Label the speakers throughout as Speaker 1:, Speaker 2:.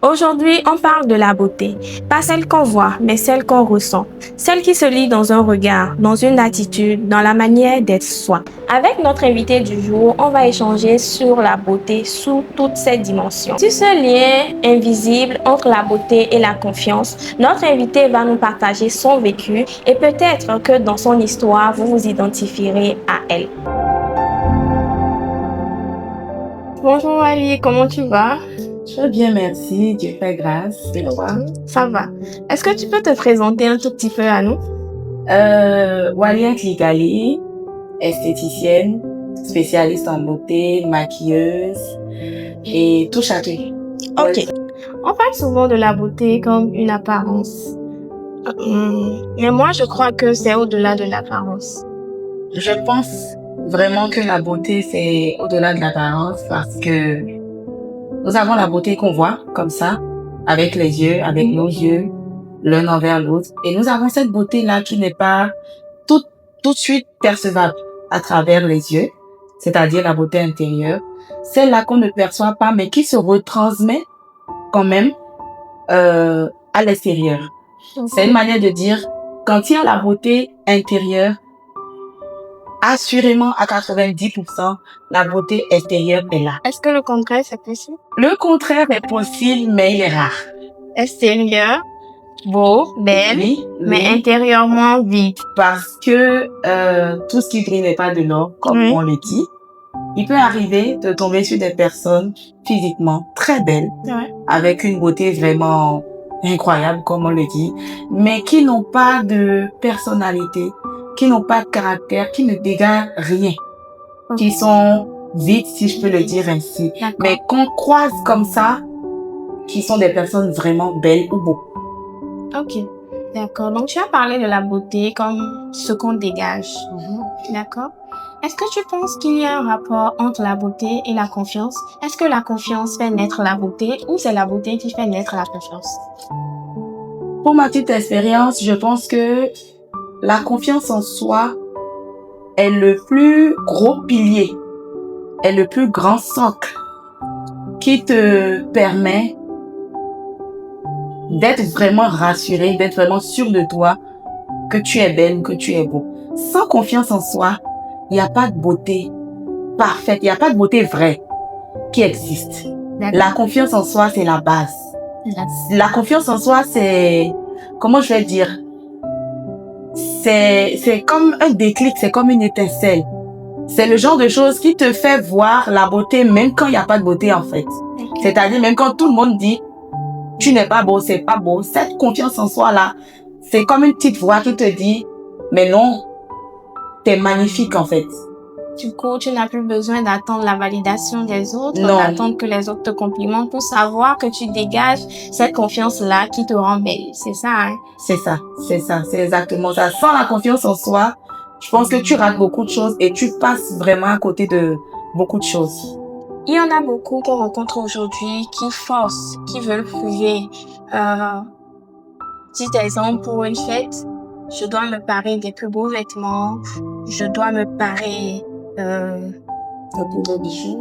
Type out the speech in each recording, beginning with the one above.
Speaker 1: Aujourd'hui, on parle de la beauté. Pas celle qu'on voit, mais celle qu'on ressent. Celle qui se lit dans un regard, dans une attitude, dans la manière d'être soi. Avec notre invité du jour, on va échanger sur la beauté sous toutes ses dimensions. Sur ce lien invisible entre la beauté et la confiance, notre invité va nous partager son vécu et peut-être que dans son histoire, vous vous identifierez à elle. Bonjour Ali, comment tu vas?
Speaker 2: Je vais bien, merci. Dieu fait grâce. Et toi?
Speaker 1: Ça va. Est-ce que tu peux te présenter un tout petit peu à nous?
Speaker 2: Walia Kligali, esthéticienne, spécialiste en beauté, maquilleuse et touche à tout.
Speaker 1: Ok. On parle souvent de la beauté comme une apparence. Mais moi, je crois que c'est au-delà de l'apparence.
Speaker 2: Je pense vraiment que la beauté, c'est au-delà de l'apparence parce que nous avons la beauté qu'on voit comme ça, avec les yeux, avec nos yeux, l'un envers l'autre. Et nous avons cette beauté-là qui n'est pas tout de suite percevable à travers les yeux, c'est-à-dire la beauté intérieure. Celle-là qu'on ne perçoit pas, mais qui se retransmet quand même à l'extérieur. C'est une manière de dire, quand il y a la beauté intérieure, assurément à 90%, la beauté extérieure est là.
Speaker 1: Est-ce que le contraire, c'est possible?
Speaker 2: Le contraire est possible, mais il est rare.
Speaker 1: Extérieur, beau, belle, mais intérieurement vide.
Speaker 2: Parce que tout ce qui brille n'est pas de l'or, comme on le dit. Il peut arriver de tomber sur des personnes physiquement très belles, avec une beauté vraiment incroyable, comme on le dit, mais qui n'ont pas de personnalité, qui n'ont pas de caractère, qui ne dégagent rien, qui sont vides, si je peux le dire ainsi. Mais qu'on croise comme ça, qui sont des personnes vraiment belles ou beaux.
Speaker 1: Ok, d'accord. Donc, tu as parlé de la beauté comme ce qu'on dégage. D'accord. Est-ce que tu penses qu'il y a un rapport entre la beauté et la confiance? Est-ce que la confiance fait naître la beauté ou c'est la beauté qui fait naître la confiance?
Speaker 2: Pour ma petite expérience, je pense que la confiance en soi est le plus gros pilier, est le plus grand socle qui te permet d'être vraiment rassuré, d'être vraiment sûr de toi, que tu es belle, que tu es beau. Sans confiance en soi, il n'y a pas de beauté parfaite, il n'y a pas de beauté vraie qui existe. La confiance en soi, c'est la base. La confiance en soi, c'est, comment je vais dire, c'est comme un déclic, c'est comme une étincelle. C'est le genre de chose qui te fait voir la beauté même quand il n'y a pas de beauté en fait. C'est-à-dire même quand tout le monde dit tu n'es pas beau, c'est pas beau. Cette confiance en soi là, c'est comme une petite voix qui te dit mais non, t'es magnifique en fait.
Speaker 1: Du coup, tu n'as plus besoin d'attendre la validation des autres, d'attendre que les autres te complimentent pour savoir que tu dégages cette confiance-là qui te rend belle. C'est ça, hein?
Speaker 2: C'est ça, c'est exactement ça. Sans la confiance en soi, je pense que tu rates beaucoup de choses et tu passes vraiment à côté de beaucoup de choses.
Speaker 1: Il y en a beaucoup qu'on rencontre aujourd'hui qui forcent, qui veulent prouver. Petit exemple, pour une fête, je dois me parer des plus beaux vêtements, je dois me parer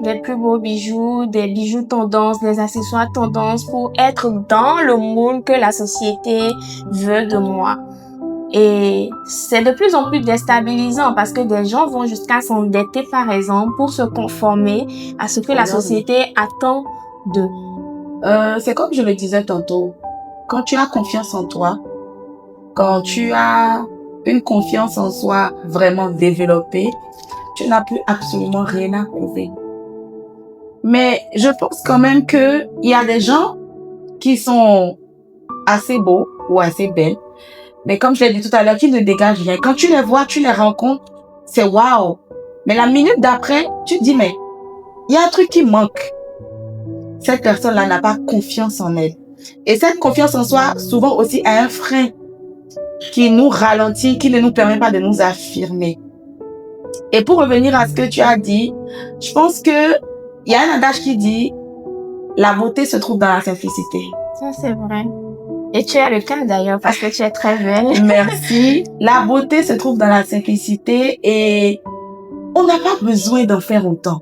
Speaker 1: des plus beaux bijoux, des bijoux tendance, des accessoires tendance pour être dans le moule que la société veut de moi. Et c'est de plus en plus déstabilisant parce que des gens vont jusqu'à s'endetter par exemple pour se conformer à ce que la société attend d'eux.
Speaker 2: C'est comme je le disais tantôt, quand tu as confiance en toi, quand tu as une confiance en soi vraiment développée, tu n'as plus absolument rien à prouver. Mais je pense quand même que il y a des gens qui sont assez beaux ou assez belles, mais comme je l'ai dit tout à l'heure, qui ne dégagent rien. Quand tu les vois, tu les rencontres, c'est waouh. Mais la minute d'après, tu te dis mais il y a un truc qui manque. Cette personne-là n'a pas confiance en elle. Et cette confiance en soi, souvent aussi, a un frein qui nous ralentit, qui ne nous permet pas de nous affirmer. Et pour revenir à ce que tu as dit, je pense que il y a un adage qui dit la beauté se trouve dans la simplicité.
Speaker 1: Ça, c'est vrai. Et tu as le cas d'ailleurs parce que tu es très belle.
Speaker 2: Merci. La beauté se trouve dans la simplicité et on n'a pas besoin d'en faire autant.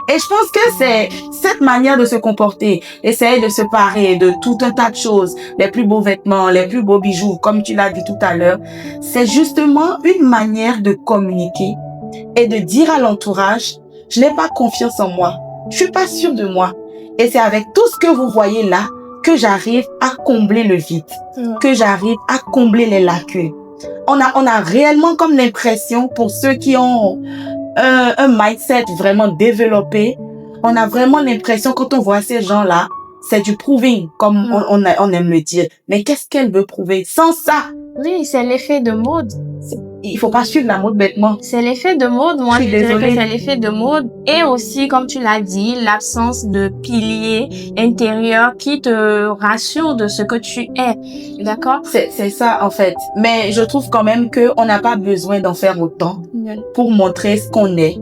Speaker 2: Et je pense que c'est cette manière de se comporter, essayer de se parer de tout un tas de choses, les plus beaux vêtements, les plus beaux bijoux, comme tu l'as dit tout à l'heure, c'est justement une manière de communiquer et de dire à l'entourage, je n'ai pas confiance en moi, je suis pas sûre de moi. Et c'est avec tout ce que vous voyez là que j'arrive à combler le vide, que j'arrive à combler les lacunes. On a réellement comme l'impression, pour ceux qui ont un mindset vraiment développé, on a vraiment l'impression quand on voit ces gens-là, c'est du proving, comme on aime le dire. Mais qu'est-ce qu'elle veut prouver? Sans ça,
Speaker 1: Oui, c'est l'effet de mode.
Speaker 2: il faut pas suivre la mode bêtement.
Speaker 1: C'est l'effet de mode. Moi,
Speaker 2: Je
Speaker 1: je
Speaker 2: suis
Speaker 1: dirais que
Speaker 2: désolée.
Speaker 1: c'est l'effet de mode. Et aussi, comme tu l'as dit, l'absence de piliers intérieurs qui te rassurent de ce que tu es. D'accord?
Speaker 2: C'est ça, en fait. Mais je trouve quand même que on n'a pas besoin d'en faire autant pour montrer ce qu'on est,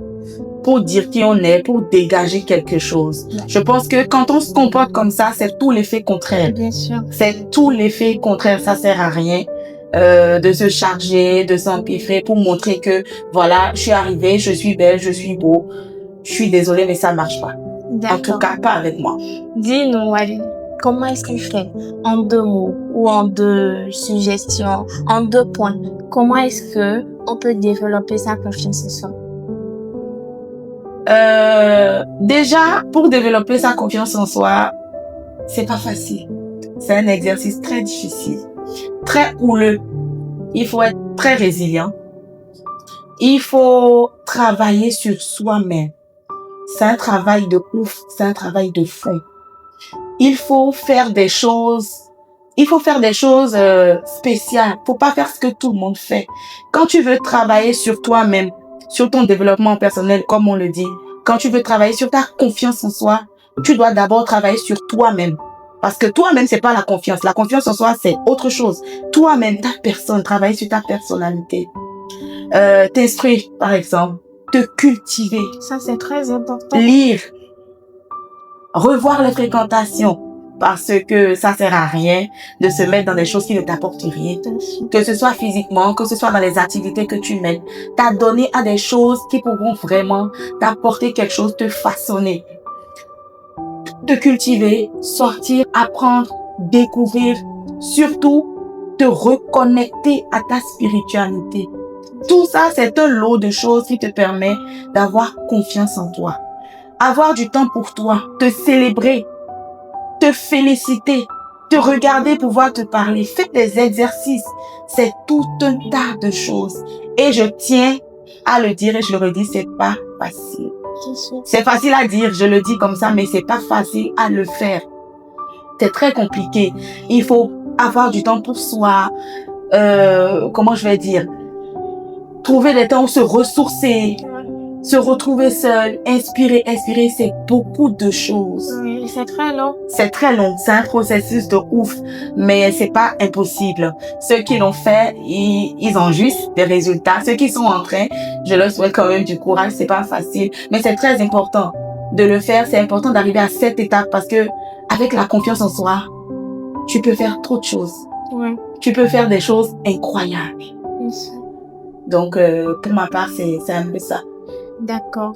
Speaker 2: pour dire qui on est, pour dégager quelque chose. Je pense que quand on se comporte comme ça, c'est tout l'effet contraire.
Speaker 1: Bien sûr.
Speaker 2: C'est tout l'effet contraire. Ça sert à rien de se charger, de s'empiffrer pour montrer que voilà, je suis arrivée, je suis belle, je suis beau. Je suis désolée, mais ça marche pas. En tout cas, pas avec moi.
Speaker 1: Dis-nous, Wally, comment est-ce qu'il fait? En 2 mots ou en 2 suggestions, en 2 points. Comment est-ce que on peut développer sa confiance en soi?
Speaker 2: Déjà, pour développer sa confiance en soi, c'est pas facile. C'est un exercice très difficile, très houleux. Il faut être très résilient. Il faut travailler sur soi-même. C'est un travail de ouf, c'est un travail de fond. Il faut faire des choses spéciales. Faut pas faire ce que tout le monde fait. Quand tu veux travailler sur toi-même, sur ton développement personnel, comme on le dit, quand tu veux travailler sur ta confiance en soi, tu dois d'abord travailler sur toi-même. Parce que toi-même, c'est pas la confiance. La confiance en soi, c'est autre chose. Toi-même, ta personne, travailler sur ta personnalité. T'instruire, par exemple. Te cultiver.
Speaker 1: Ça, c'est très important.
Speaker 2: Lire. Revoir les fréquentations. Parce que ça sert à rien de se mettre dans des choses qui ne t'apportent rien. Que ce soit physiquement, que ce soit dans les activités que tu mènes. T'adonner à des choses qui pourront vraiment t'apporter quelque chose, te façonner. Te cultiver, sortir, apprendre, découvrir. Surtout, te reconnecter à ta spiritualité. Tout ça, c'est un lot de choses qui te permet d'avoir confiance en toi. Avoir du temps pour toi, te célébrer, te féliciter, te regarder, pouvoir te parler. Fais des exercices. C'est tout un tas de choses. Et je tiens à le dire et je le redis, c'est pas facile. C'est facile à dire, je le dis comme ça, mais c'est pas facile à le faire. C'est très compliqué. Il faut avoir du temps pour soi. Comment je vais dire? Trouver des temps où se ressourcer, se retrouver seul, inspirer, expirer, c'est beaucoup de choses.
Speaker 1: Oui, c'est très long.
Speaker 2: C'est très long, c'est un processus de ouf, mais c'est pas impossible. Ceux qui l'ont fait, ils ont juste des résultats. Ceux qui sont en train, je leur souhaite quand même du courage, c'est pas facile, mais c'est très important de le faire. C'est important d'arriver à cette étape parce que avec la confiance en soi, tu peux faire trop de choses.
Speaker 1: Ouais.
Speaker 2: Tu peux faire des choses incroyables.
Speaker 1: Yes.
Speaker 2: Donc, pour ma part, c'est un peu ça.
Speaker 1: D'accord.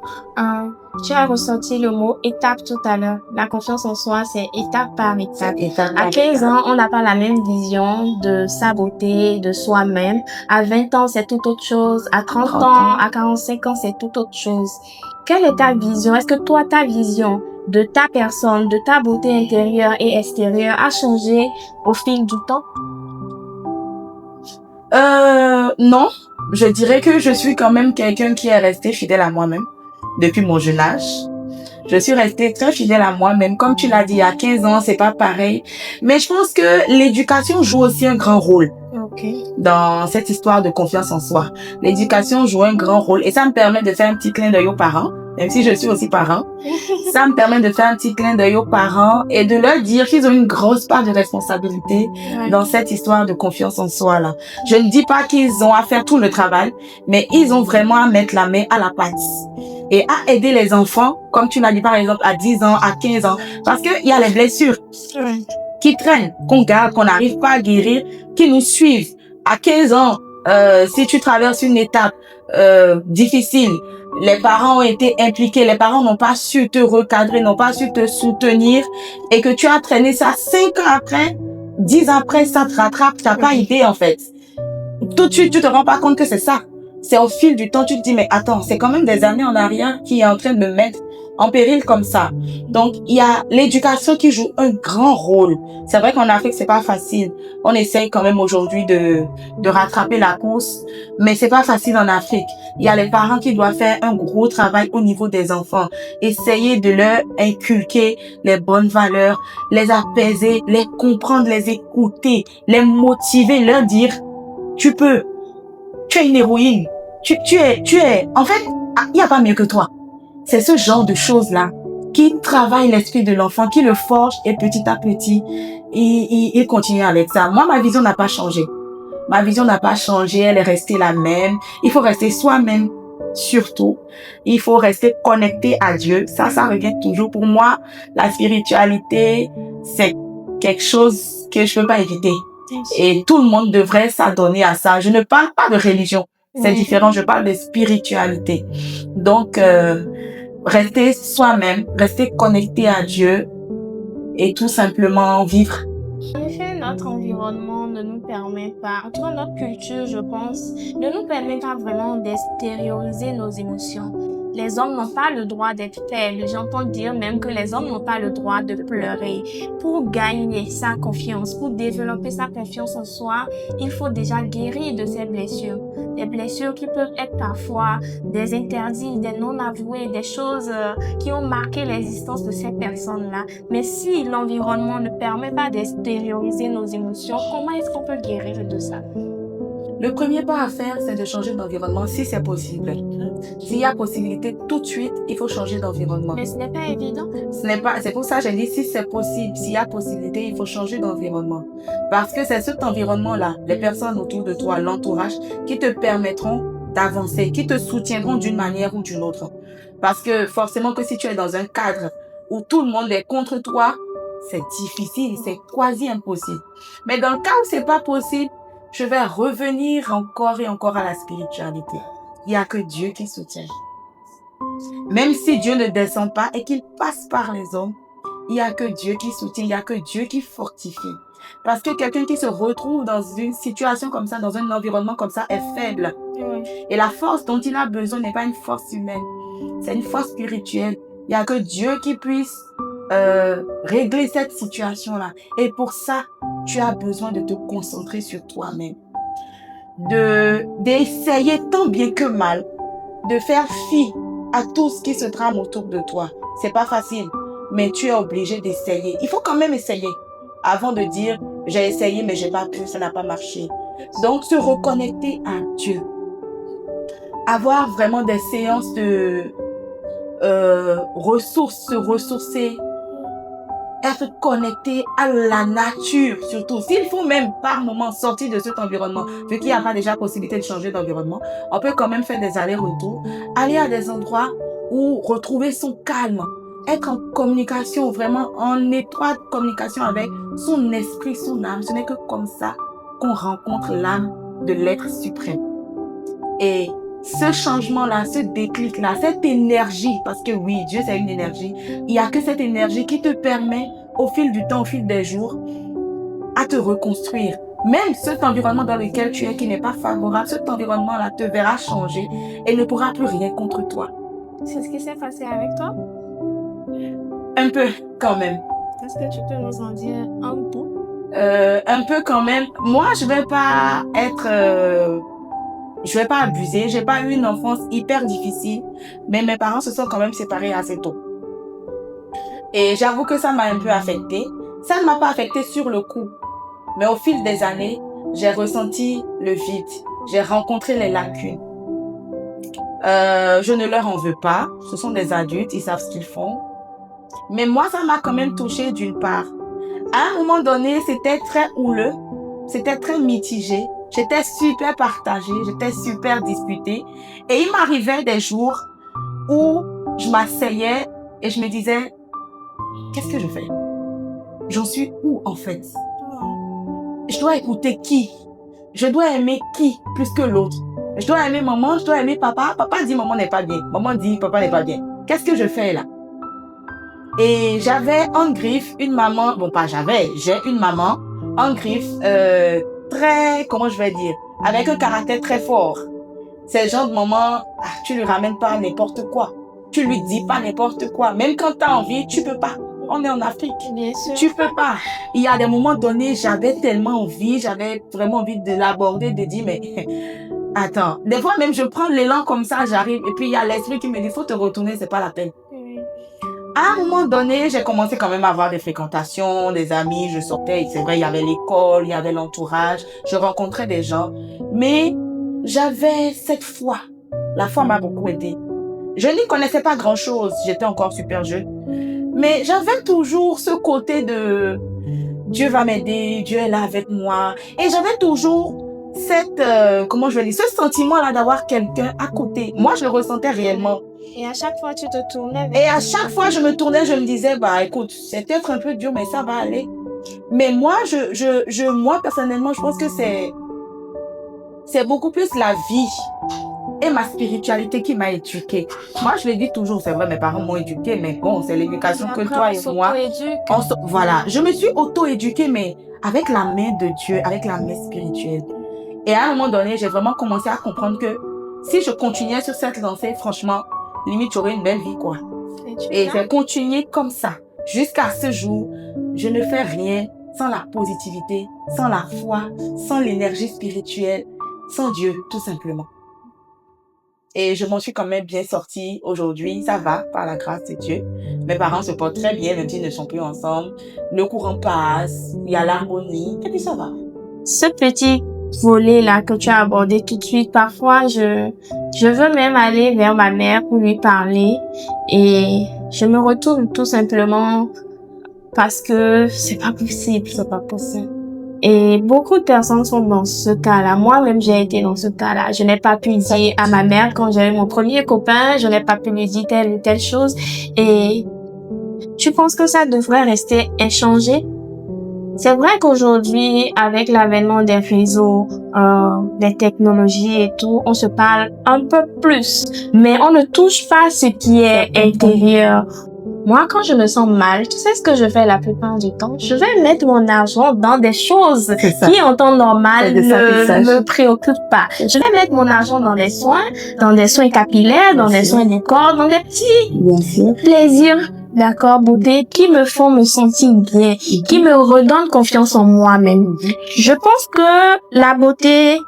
Speaker 1: Tu as ressenti le mot étape tout à l'heure. La confiance en soi, c'est étape par étape. À 15 ans, on n'a pas la même vision de sa beauté, de soi-même. À 20 ans, c'est tout autre chose. À 30 ans, à 45 ans, c'est tout autre chose. Quelle est ta vision? Est-ce que toi, ta vision de ta personne, de ta beauté intérieure et extérieure a changé au fil du temps?
Speaker 2: Non. Je dirais que je suis quand même quelqu'un qui est resté fidèle à moi-même depuis mon jeune âge. Je suis restée très fidèle à moi-même. Comme tu l'as dit, à 15 ans, c'est pas pareil. Mais je pense que l'éducation joue aussi un grand rôle. Dans cette histoire de confiance en soi. L'éducation joue un grand rôle et ça me permet de faire un petit clin d'œil aux parents, même si je suis aussi parent. Ça me permet de faire un petit clin d'œil aux parents et de leur dire qu'ils ont une grosse part de responsabilité dans cette histoire de confiance en soi là. Je ne dis pas qu'ils ont à faire tout le travail, mais ils ont vraiment à mettre la main à la pâte et à aider les enfants, comme tu l'as dit par exemple à 10 ans, à 15 ans, parce que il y a les blessures qui traînent, qu'on garde, qu'on n'arrive pas à guérir, qui nous suivent. À 15 ans, si tu traverses une étape difficile, les parents ont été impliqués, les parents n'ont pas su te recadrer, n'ont pas su te soutenir et que tu as traîné ça 5 ans après, 10 ans après, ça te rattrape, tu n'as pas idée en fait. Tout de suite, tu te rends pas compte que c'est ça. C'est au fil du temps, tu te dis, mais attends, c'est quand même des années en arrière qui est en train de me mettre en péril comme ça. Donc, il y a l'éducation qui joue un grand rôle. C'est vrai qu'en Afrique, c'est pas facile. On essaye quand même aujourd'hui de rattraper la course, mais c'est pas facile en Afrique. Il y a les parents qui doivent faire un gros travail au niveau des enfants. Essayer de leur inculquer les bonnes valeurs, les apaiser, les comprendre, les écouter, les motiver, leur dire, tu peux, tu es une héroïne, tu es, en fait, il n'y a pas mieux que toi. C'est ce genre de choses-là qui travaille l'esprit de l'enfant, qui le forge et petit à petit, il continue avec ça. Moi, ma vision n'a pas changé. Ma vision n'a pas changé, elle est restée la même. Il faut rester soi-même, surtout. Il faut rester connecté à Dieu. Ça revient toujours. Pour moi, la spiritualité, c'est quelque chose que je ne peux pas éviter. Et tout le monde devrait s'adonner à ça. Je ne parle pas de religion. C'est différent. Je parle de spiritualité. Donc, rester soi-même, rester connecté à Dieu et tout simplement vivre.
Speaker 1: En effet, notre environnement ne nous permet pas, en tout cas notre culture, je pense, ne nous permet pas vraiment d'extérioriser nos émotions. Les hommes n'ont pas le droit d'être faibles. J'entends dire même que les hommes n'ont pas le droit de pleurer. Pour gagner sa confiance, pour développer sa confiance en soi, il faut déjà guérir de ces blessures. Des blessures qui peuvent être parfois des interdits, des non-avoués, des choses qui ont marqué l'existence de ces personnes-là. Mais si l'environnement ne permet pas d'extérioriser nos émotions, comment est-ce qu'on peut guérir de ça?
Speaker 2: Le premier pas à faire, c'est de changer d'environnement si c'est possible. S'il y a possibilité, tout de suite, il faut changer d'environnement.
Speaker 1: Mais ce n'est pas évident.
Speaker 2: C'est pour ça que j'ai dit si c'est possible, s'il y a possibilité, il faut changer d'environnement. Parce que c'est cet environnement-là, les personnes autour de toi, l'entourage, qui te permettront d'avancer, qui te soutiendront d'une manière ou d'une autre. Parce que forcément que si tu es dans un cadre où tout le monde est contre toi, c'est difficile, c'est quasi impossible. Mais dans le cas où c'est pas possible, je vais revenir encore et encore à la spiritualité. Il n'y a que Dieu qui soutient. Même si Dieu ne descend pas et qu'il passe par les hommes, il n'y a que Dieu qui soutient, il n'y a que Dieu qui fortifie. Parce que quelqu'un qui se retrouve dans une situation comme ça, dans un environnement comme ça, est faible. Et la force dont il a besoin n'est pas une force humaine, c'est une force spirituelle. Il n'y a que Dieu qui puisse régler cette situation-là. Et pour ça, tu as besoin de te concentrer sur toi-même. D'essayer tant bien que mal de faire fi à tout ce qui se trame autour de toi. C'est pas facile, mais tu es obligé d'essayer. Il faut quand même essayer avant de dire j'ai essayé mais j'ai pas pu, ça n'a pas marché. Donc se reconnecter à Dieu. Avoir vraiment des séances de ressources, se ressourcer, être connecté à la nature surtout. S'il faut même par moment sortir de cet environnement, vu qu'il n'y a pas déjà possibilité de changer d'environnement, on peut quand même faire des allers-retours, aller à des endroits où retrouver son calme, être en communication, vraiment en étroite communication avec son esprit, son âme. Ce n'est que comme ça qu'on rencontre l'âme de l'être suprême. Et ce changement-là, ce déclic-là, cette énergie, parce que oui, Dieu c'est une énergie, il n'y a que cette énergie qui te permet, au fil du temps, au fil des jours, à te reconstruire. Même cet environnement dans lequel tu es qui n'est pas favorable, cet environnement-là te verra changer et ne pourra plus rien contre toi.
Speaker 1: C'est ce qui s'est passé avec toi?
Speaker 2: Un peu, quand même.
Speaker 1: Est-ce que tu peux nous en dire un peu?
Speaker 2: Un peu quand même. Moi, je vais pas abuser. J'ai pas eu une enfance hyper difficile, mais mes parents se sont quand même séparés assez tôt. Et j'avoue que ça m'a un peu affectée. Ça ne m'a pas affectée sur le coup, mais au fil des années, j'ai ressenti le vide. J'ai rencontré les lacunes. Je ne leur en veux pas. Ce sont des adultes, ils savent ce qu'ils font. Mais moi, ça m'a quand même touchée d'une part. À un moment donné, c'était très houleux, c'était très mitigé. J'étais super partagée, j'étais super disputée. Et il m'arrivait des jours où je m'asseyais et je me disais, qu'est-ce que je fais? J'en suis où en fait? Je dois écouter qui? Je dois aimer qui plus que l'autre? Je dois aimer maman, je dois aimer papa. Papa dit maman n'est pas bien. Maman dit papa n'est pas bien. Qu'est-ce que je fais là? Et j'avais en griffe une maman, bon pas j'avais, j'ai une maman en griffe très, comment je vais dire, avec un caractère très fort. C'est le genre de maman, tu lui ramènes pas n'importe quoi. Tu lui dis pas n'importe quoi. Même quand tu as envie, tu peux pas. On est en Afrique.
Speaker 1: Bien sûr.
Speaker 2: Tu peux pas. Il y a des moments donnés, j'avais tellement envie, j'avais vraiment envie de l'aborder, de dire, mais attends. Des fois même, je prends l'élan comme ça, j'arrive, et puis il y a l'esprit qui me dit, faut te retourner, c'est pas la peine. À un moment donné, j'ai commencé quand même à avoir des fréquentations, des amis, je sortais, c'est vrai, il y avait l'école, il y avait l'entourage, je rencontrais des gens, mais j'avais cette foi. La foi m'a beaucoup aidée. Je n'y connaissais pas grand-chose, j'étais encore super jeune, mais j'avais toujours ce côté de Dieu va m'aider, Dieu est là avec moi, et j'avais toujours cette, comment je vais dire, ce sentiment-là d'avoir quelqu'un à côté. Moi, je le ressentais réellement.
Speaker 1: Et à chaque fois, tu te tournais vers...
Speaker 2: Et à chaque fois, je me tournais, je me disais, bah, écoute, c'est peut-être un peu dur, mais ça va aller. Mais moi, moi, personnellement, je pense que c'est beaucoup plus la vie et ma spiritualité qui m'a éduquée. Moi, je le dis toujours, c'est vrai, mes parents m'ont éduquée, mais bon, c'est l'éducation que toi et moi, voilà. Je me suis auto-éduquée, mais avec la main de Dieu, avec la main spirituelle. Et à un moment donné, j'ai vraiment commencé à comprendre que si je continuais sur cette lancée, franchement, limite, j'aurais une belle vie, quoi. Et j'ai continué comme ça. Jusqu'à ce jour, je ne fais rien sans la positivité, sans la foi, sans l'énergie spirituelle, sans Dieu, tout simplement. Et je m'en suis quand même bien sortie aujourd'hui. Ça va, par la grâce de Dieu. Mes parents se portent très bien, même s'ils ne sont plus ensemble. Le courant passe, il y a l'harmonie, et puis ça va.
Speaker 1: Ce petit volet-là que tu as abordé tout de suite, parfois je veux même aller vers ma mère pour lui parler et je me retourne tout simplement parce que c'est pas possible.
Speaker 2: C'est pas possible.
Speaker 1: Et beaucoup de personnes sont dans ce cas-là. Moi-même, j'ai été dans ce cas-là. Je n'ai pas pu dire à ma mère quand j'avais mon premier copain, je n'ai pas pu lui dire telle ou telle chose. Et tu penses que ça devrait rester inchangé? C'est vrai qu'aujourd'hui, avec l'avènement des réseaux, des technologies et tout, on se parle un peu plus, mais on ne touche pas ce qui est intérieur. Moi, quand je me sens mal, tu sais ce que je fais la plupart du temps? Je vais mettre mon argent dans des choses qui, en temps normal, ne me préoccupent pas. Je vais mettre mon argent dans des soins capillaires, dans des soins du corps, dans des petits plaisirs, d'accord, beauté, qui me font me sentir bien, qui me redonnent confiance en moi-même. Je pense que la beauté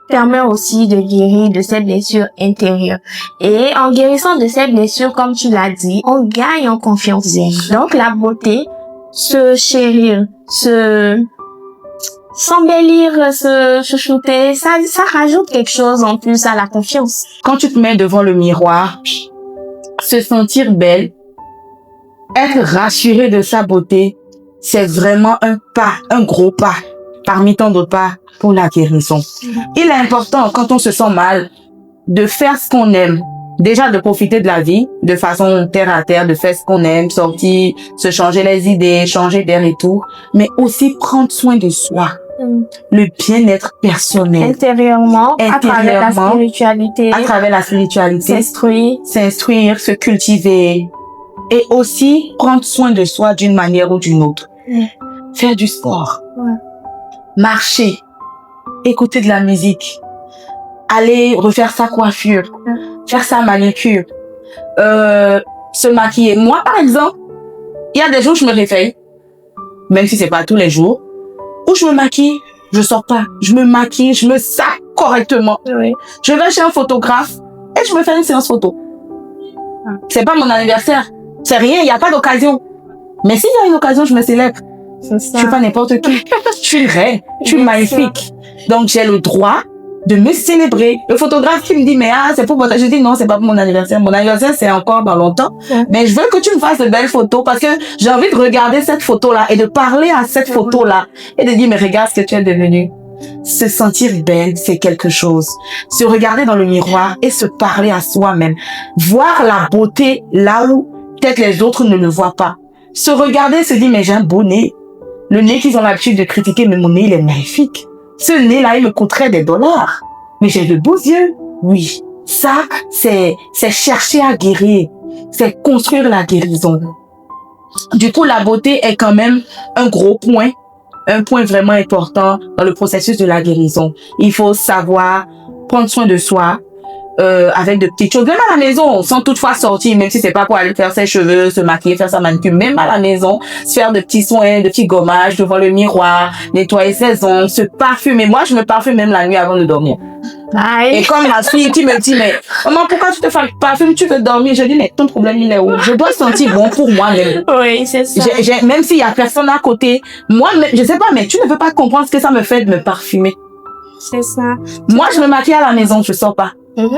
Speaker 1: permet aussi de guérir de ces blessures intérieures. Et en guérissant de ces blessures, comme tu l'as dit, on gagne en confiance. Donc la beauté, se chérir, s'embellir, se chouchouter, ça rajoute quelque chose en plus à la confiance.
Speaker 2: Quand tu te mets devant le miroir, se sentir belle, être rassurée de sa beauté, c'est vraiment un gros pas, parmi tant d'autres pas, pour la guérison. Il est important, quand on se sent mal, de faire ce qu'on aime. Déjà, de profiter de la vie, de façon terre à terre, de faire ce qu'on aime, sortir, se changer les idées, changer d'air et tout, mais aussi prendre soin de soi. Le bien-être personnel.
Speaker 1: Intérieurement, à travers la spiritualité,
Speaker 2: s'instruire, se cultiver, et aussi prendre soin de soi d'une manière ou d'une autre. Faire du sport, marcher, écouter de la musique, aller refaire sa coiffure, faire sa manucure, se maquiller. Moi, par exemple, il y a des jours où je me réveille, même si c'est pas tous les jours, où je me maquille, je sors pas, je me maquille, je me sape correctement. Je vais chez un photographe et je me fais une séance photo. C'est pas mon anniversaire, c'est rien, il n'y a pas d'occasion. Mais s'il y a une occasion, je me célèbre. Je suis pas n'importe qui. Je suis une reine, je suis magnifique. Donc j'ai le droit de me célébrer. Le photographe qui me dit, mais c'est pour votre... Je dis non, c'est pas pour mon anniversaire. Mon anniversaire, c'est encore dans longtemps. Mais je veux que tu me fasses de belles photos parce que j'ai envie de regarder cette photo-là et de parler à cette photo-là et de dire, mais regarde ce que tu es devenu. Se sentir belle, c'est quelque chose. Se regarder dans le miroir et se parler à soi-même. Voir la beauté là où peut-être les autres ne le voient pas. Se regarder, se dire, mais j'ai un beau nez. Le nez qu'ils ont l'habitude de critiquer, mais mon nez, il est magnifique. Ce nez-là, il me coûterait des $. Mais j'ai de beaux yeux. Oui. Ça, c'est chercher à guérir. C'est construire la guérison. Du coup, la beauté est quand même un gros point, un point vraiment important dans le processus de la guérison. Il faut savoir prendre soin de soi, avec de petites choses, même à la maison, sans toutefois sortir, même si c'est pas pour aller faire ses cheveux, se maquiller, faire sa manucure, même à la maison, se faire de petits soins, de petits gommages devant le miroir, nettoyer ses ongles, se parfumer. Moi, je me parfume même la nuit avant de dormir.
Speaker 1: Aïe.
Speaker 2: Et comme ma fille qui me dit, mais maman, pourquoi tu te parfumes, tu veux dormir? Je dis, mais ton problème, il est où? Je dois sentir bon pour moi-même.
Speaker 1: Oui, c'est ça.
Speaker 2: Même s'il y a personne à côté, moi, je sais pas, mais tu ne peux pas comprendre ce que ça me fait de me parfumer.
Speaker 1: C'est ça.
Speaker 2: Moi, je me maquille à la maison, je sors pas.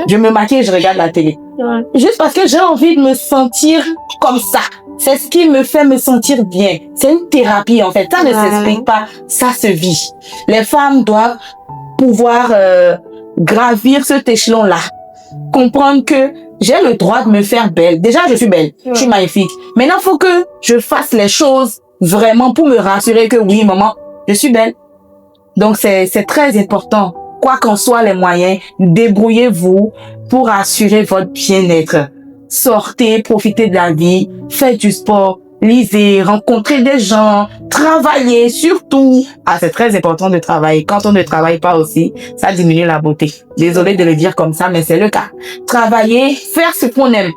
Speaker 2: Je me maquille et je regarde la télé.
Speaker 1: Ouais.
Speaker 2: Juste parce que j'ai envie de me sentir comme ça. C'est ce qui me fait me sentir bien. C'est une thérapie, en fait. Ça ne s'explique pas. Ça se vit. Les femmes doivent pouvoir gravir cet échelon-là. Comprendre que j'ai le droit de me faire belle. Déjà, je suis belle. Je suis magnifique. Maintenant, il faut que je fasse les choses vraiment pour me rassurer que oui, maman, je suis belle. Donc, c'est très important. Quoi qu'en soient les moyens, débrouillez-vous pour assurer votre bien-être. Sortez, profitez de la vie, faites du sport, lisez, rencontrez des gens, travaillez surtout. Ah, c'est très important de travailler. Quand on ne travaille pas aussi, ça diminue la beauté. Désolée de le dire comme ça, mais c'est le cas. Travailler, faire ce qu'on aime.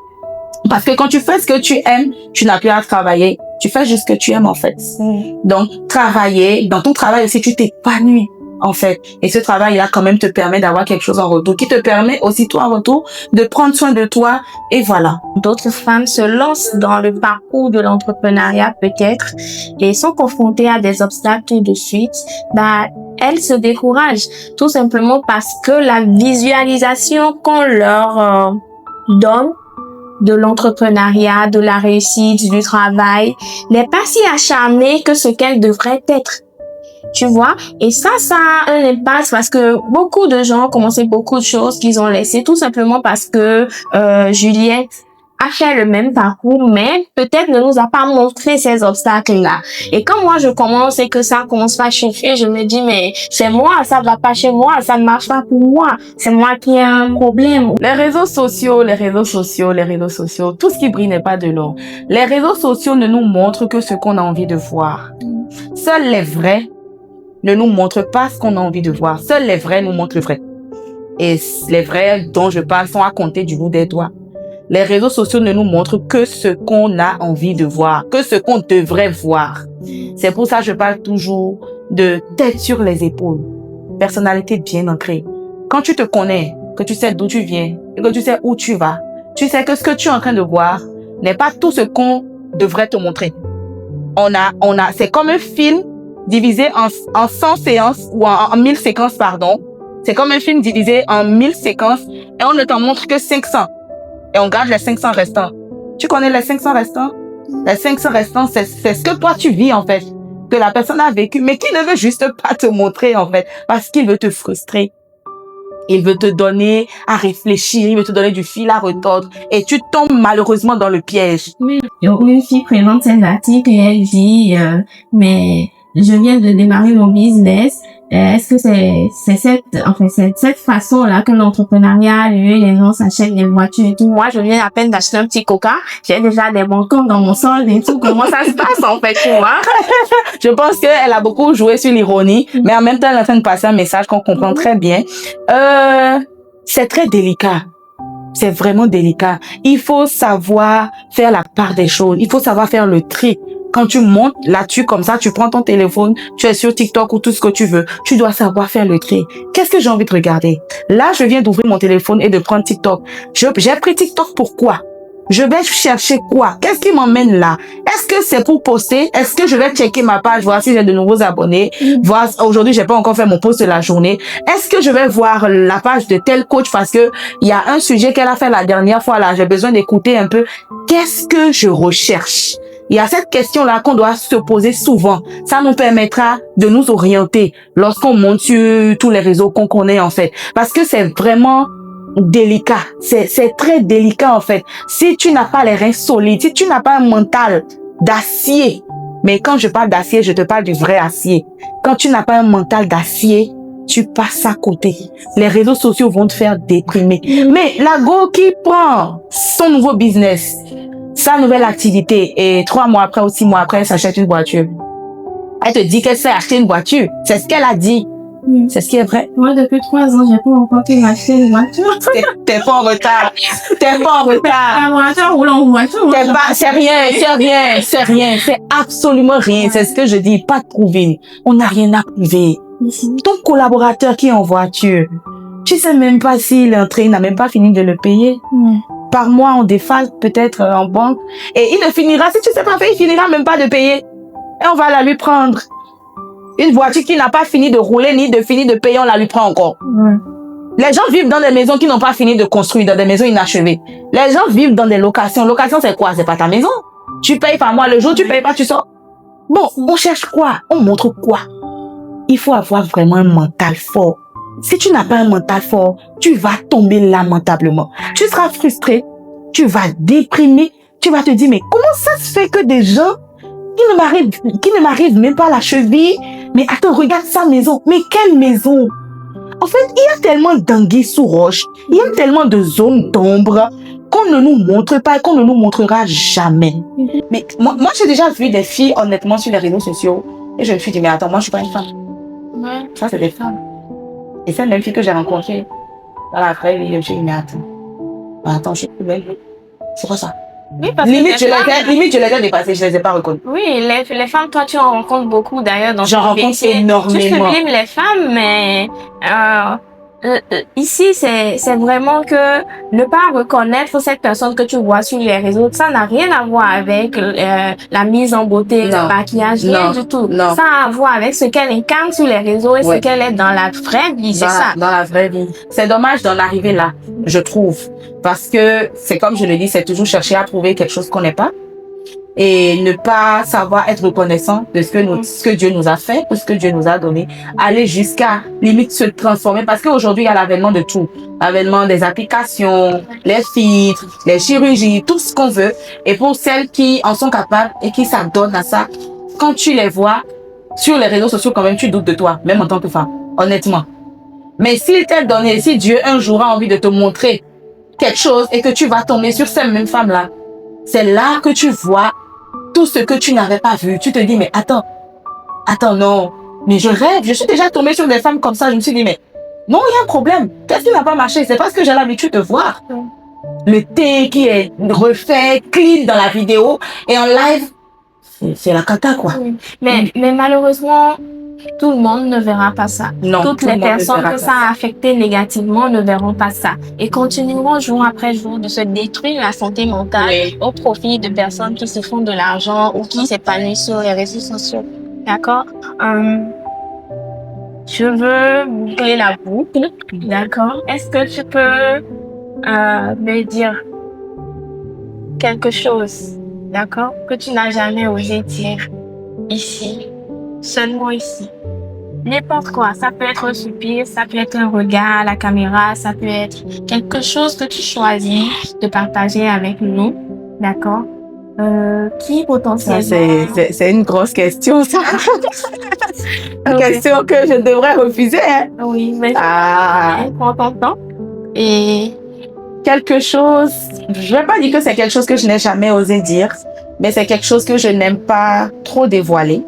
Speaker 2: Parce que quand tu fais ce que tu aimes, tu n'as plus à travailler. Tu fais juste ce que tu aimes, en fait. Donc, travailler, dans ton travail aussi, tu t'épanouis, en fait. Et ce travail-là, quand même, te permet d'avoir quelque chose en retour, qui te permet aussi, toi, en retour, de prendre soin de toi. Et voilà.
Speaker 1: D'autres femmes se lancent dans le parcours de l'entrepreneuriat, peut-être, et sont confrontées à des obstacles tout de suite. Elles se découragent, tout simplement parce que la visualisation qu'on leur donne de l'entrepreneuriat, de la réussite, du travail, n'est pas si acharnée que ce qu'elle devrait être. Tu vois? Et ça a un impact parce que beaucoup de gens ont commencé beaucoup de choses qu'ils ont laissées tout simplement parce que Juliette a fait le même parcours, mais peut-être ne nous a pas montré ces obstacles-là. Et quand moi je commence et que ça commence pas à chauffer, je me dis, mais c'est moi, ça va pas chez moi, ça ne marche pas pour moi, c'est moi qui ai un problème.
Speaker 2: Les réseaux sociaux, tout ce qui brille n'est pas de l'or. Les réseaux sociaux ne nous montrent que ce qu'on a envie de voir. Seuls les vrais ne nous montrent pas ce qu'on a envie de voir. Seuls les vrais nous montrent le vrai. Et les vrais dont je parle sont à compter du bout des doigts. Les réseaux sociaux ne nous montrent que ce qu'on a envie de voir, que ce qu'on devrait voir. C'est pour ça que je parle toujours de tête sur les épaules. Personnalité bien ancrée. Quand tu te connais, que tu sais d'où tu viens et que tu sais où tu vas, tu sais que ce que tu es en train de voir n'est pas tout ce qu'on devrait te montrer. C'est comme un film divisé en 100 séances ou en 1000 séquences, pardon. C'est comme un film divisé en 1000 séquences et on ne t'en montre que 500. Et on garde les 500 restants. Tu connais les 500 restants? Les 500 restants, c'est ce que toi tu vis en fait, que la personne a vécu, mais qui ne veut juste pas te montrer en fait, parce qu'il veut te frustrer. Il veut te donner à réfléchir, il veut te donner du fil à retordre, et tu tombes malheureusement dans le piège.
Speaker 1: Oui. Une fille présente cet article et elle dit, mais je viens de démarrer mon business. Est-ce que c'est cette façon-là que l'entrepreneuriat, les gens s'achètent des voitures et tout. Moi, je viens à peine d'acheter un petit coca. J'ai déjà des bons comptes dans mon solde et tout. Comment ça se passe, en fait, tu vois?
Speaker 2: Je pense qu'elle a beaucoup joué sur l'ironie, mais en même temps, elle est en train de passer un message qu'on comprend très bien. C'est très délicat. C'est vraiment délicat. Il faut savoir faire la part des choses. Il faut savoir faire le tri. Quand tu montes là-dessus comme ça, tu prends ton téléphone, tu es sur TikTok ou tout ce que tu veux, tu dois savoir faire le tri. Qu'est-ce que j'ai envie de regarder? Là, je viens d'ouvrir mon téléphone et de prendre TikTok. J'ai pris TikTok pourquoi? Je vais chercher quoi? Qu'est-ce qui m'emmène là? Est-ce que c'est pour poster? Est-ce que je vais checker ma page, voir si j'ai de nouveaux abonnés? Voir, aujourd'hui, j'ai pas encore fait mon post de la journée. Est-ce que je vais voir la page de tel coach parce que il y a un sujet qu'elle a fait la dernière fois là, j'ai besoin d'écouter un peu. Qu'est-ce que je recherche? Il y a cette question-là qu'on doit se poser souvent. Ça nous permettra de nous orienter lorsqu'on monte sur tous les réseaux qu'on connaît en fait. Parce que c'est vraiment délicat. C'est très délicat en fait. Si tu n'as pas les reins solides, si tu n'as pas un mental d'acier, mais quand je parle d'acier, je te parle du vrai acier. Quand tu n'as pas un mental d'acier, tu passes à côté. Les réseaux sociaux vont te faire déprimer. Mais la go qui prend son nouveau business, sa nouvelle activité, et 3 mois après ou 6 mois après, elle s'achète une voiture. Elle te dit qu'elle s'est acheté une voiture. C'est ce qu'elle a dit. C'est ce qui est vrai.
Speaker 1: Moi, depuis 3 ans, j'ai pas encore pu m'acheter une voiture.
Speaker 2: T'es pas en retard. T'es pas en retard.
Speaker 1: La voiture roule en voiture.
Speaker 2: C'est rien. C'est absolument rien. C'est ce que je dis. Pas de prouver. On n'a rien à prouver. Ton collaborateur qui est en voiture, tu sais même pas s'il est entré, il n'a même pas fini de le payer. Par mois, on défale peut-être en banque. Et il ne finira, si tu sais pas faire, il finira même pas de payer. Et on va la lui prendre. Une voiture qui n'a pas fini de rouler ni de finir de payer, on la lui prend encore. Les gens vivent dans des maisons qui n'ont pas fini de construire, dans des maisons inachevées. Les gens vivent dans des locations. Location, c'est quoi? C'est pas ta maison. Tu payes par mois, le jour tu payes pas, tu sors. Bon, on cherche quoi? On montre quoi? Il faut avoir vraiment un mental fort. Si tu n'as pas un mental fort, tu vas tomber lamentablement. Tu seras frustré, tu vas déprimer, tu vas te dire, mais comment ça se fait que des gens qui ne m'arrivent même pas à la cheville, mais attends, regarde sa maison. Mais quelle maison? En fait, il y a tellement d'anguilles sous roche, il y a tellement de zones d'ombre qu'on ne nous montre pas et qu'on ne nous montrera jamais. Mais moi j'ai déjà vu des filles, honnêtement, sur les réseaux sociaux, et je me suis dit, mais attends, moi, je suis pas une femme. Ça, c'est des femmes. Et c'est même fille que j'ai rencontrée dans la vraie vie, je me suis dit, mais attends, je suis plus belle. C'est quoi ça?
Speaker 1: Oui, parce
Speaker 2: limite, je les ai dépassées, je les ai pas reconnues.
Speaker 1: Oui, les femmes, toi, tu en rencontres beaucoup d'ailleurs dans
Speaker 2: J'en rencontre énormément.
Speaker 1: Tu sublimes les femmes, mais ici, c'est vraiment que ne pas reconnaître cette personne que tu vois sur les réseaux, ça n'a rien à voir avec la mise en beauté, le maquillage, rien du tout.
Speaker 2: Non.
Speaker 1: Ça a à voir avec ce qu'elle incarne sur les réseaux et ce qu'elle est dans la vraie vie, c'est ça.
Speaker 2: Dans la vraie vie. C'est dommage d'en arriver là, je trouve. Parce que c'est comme je le dis, c'est toujours chercher à prouver quelque chose qu'on n'est pas. Et ne pas savoir être reconnaissant de ce que Dieu nous a fait, de ce que Dieu nous a donné. Aller jusqu'à, limite, se transformer. Parce qu'aujourd'hui, il y a l'avènement de tout. L'avènement des applications, les filtres, les chirurgies, tout ce qu'on veut. Et pour celles qui en sont capables et qui s'adonnent à ça, quand tu les vois sur les réseaux sociaux, quand même, tu doutes de toi, même en tant que femme. Honnêtement. Mais s'il t'est donné, si Dieu un jour a envie de te montrer quelque chose et que tu vas tomber sur ces mêmes femmes-là, c'est là que tu vois tout ce que tu n'avais pas vu. Tu te dis, mais attends, non, mais je rêve, je suis déjà tombée sur des femmes comme ça, je me suis dit, mais non, il y a un problème. Qu'est-ce qui n'a pas marché? C'est parce que j'ai l'habitude de voir. Le thé qui est refait, clean dans la vidéo et en live, c'est la cata, quoi.
Speaker 1: Mais malheureusement, tout le monde ne verra pas ça.
Speaker 2: Non,
Speaker 1: toutes les personnes que ça a affecté négativement ne verront pas ça et continueront jour après jour de se détruire la santé mentale au profit de personnes qui se font de l'argent ou qui s'épanouissent sur les réseaux sociaux. D'accord? Je veux boucler la boucle. D'accord? Est-ce que tu peux me dire quelque chose, d'accord, que tu n'as jamais osé dire ici? Seulement ici. N'importe quoi. Ça peut être un soupir, ça peut être un regard à la caméra, ça peut être quelque chose que tu choisis de partager avec nous. D'accord? Qui potentiellement...
Speaker 2: C'est une grosse question, ça. Une question que je devrais refuser, hein?
Speaker 1: Oui, mais prends ton temps. Et
Speaker 2: quelque chose, je vais pas dire que c'est quelque chose que je n'ai jamais osé dire, mais c'est quelque chose que je n'aime pas trop dévoiler.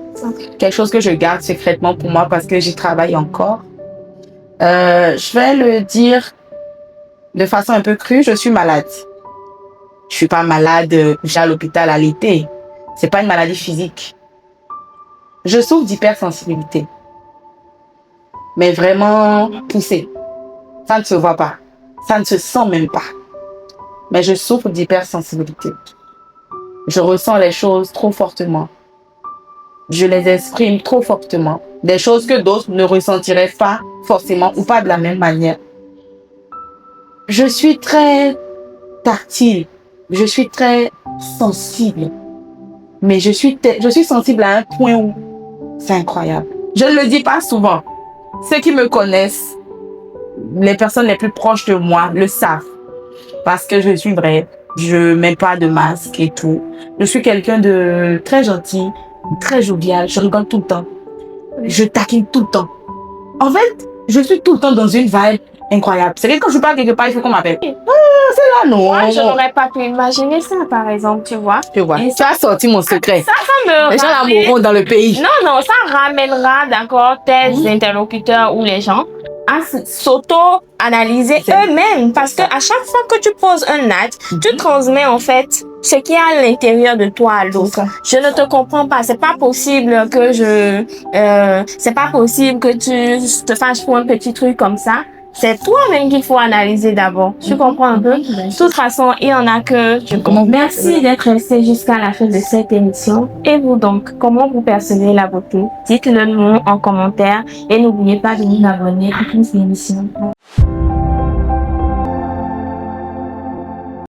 Speaker 2: Quelque chose que je garde secrètement pour moi parce que j'y travaille encore. Je vais le dire de façon un peu crue, je suis malade. Je suis pas malade, j'ai à l'hôpital à l'été. C'est pas une maladie physique. Je souffre d'hypersensibilité. Mais vraiment poussée. Ça ne se voit pas. Ça ne se sent même pas. Mais je souffre d'hypersensibilité. Je ressens les choses trop fortement. Je les exprime trop fortement. Des choses que d'autres ne ressentiraient pas forcément ou pas de la même manière. Je suis très tactile. Je suis très sensible. Mais je suis sensible à un point où c'est incroyable. Je ne le dis pas souvent. Ceux qui me connaissent, les personnes les plus proches de moi le savent. Parce que je suis vraie. Je mets pas de masque et tout. Je suis quelqu'un de très gentil, très jovial. Je rigole tout le temps. Je taquine tout le temps. En fait, je suis tout le temps dans une vibe incroyable. C'est que quand je parle quelque part, il faut qu'on m'appelle. C'est là, non.
Speaker 1: Moi, je n'aurais pas pu imaginer ça, par exemple, tu vois.
Speaker 2: Tu vois,
Speaker 1: Et
Speaker 2: tu as sorti mon secret.
Speaker 1: Ça me
Speaker 2: Les gens
Speaker 1: ramène-
Speaker 2: l'amoureux dans le pays.
Speaker 1: Non, ça ramènera, d'accord, tes interlocuteurs ou les gens à s'auto-analyser
Speaker 2: C'est-
Speaker 1: eux-mêmes. Parce que à chaque fois que tu poses un acte, tu transmets, en fait, ce qui est à l'intérieur de toi à l'autre.
Speaker 2: ça.
Speaker 1: Je ne te comprends pas. C'est pas possible que c'est pas possible que tu te fâches pour un petit truc comme ça. C'est toi-même qu'il faut analyser d'abord. Tu comprends un peu? De toute façon, il y en a que je comprends. Merci d'être resté jusqu'à la fin de cette émission. Et vous donc, comment vous percevez la beauté? Dites-le nous en commentaire et n'oubliez pas de vous abonner à plus d'émissions.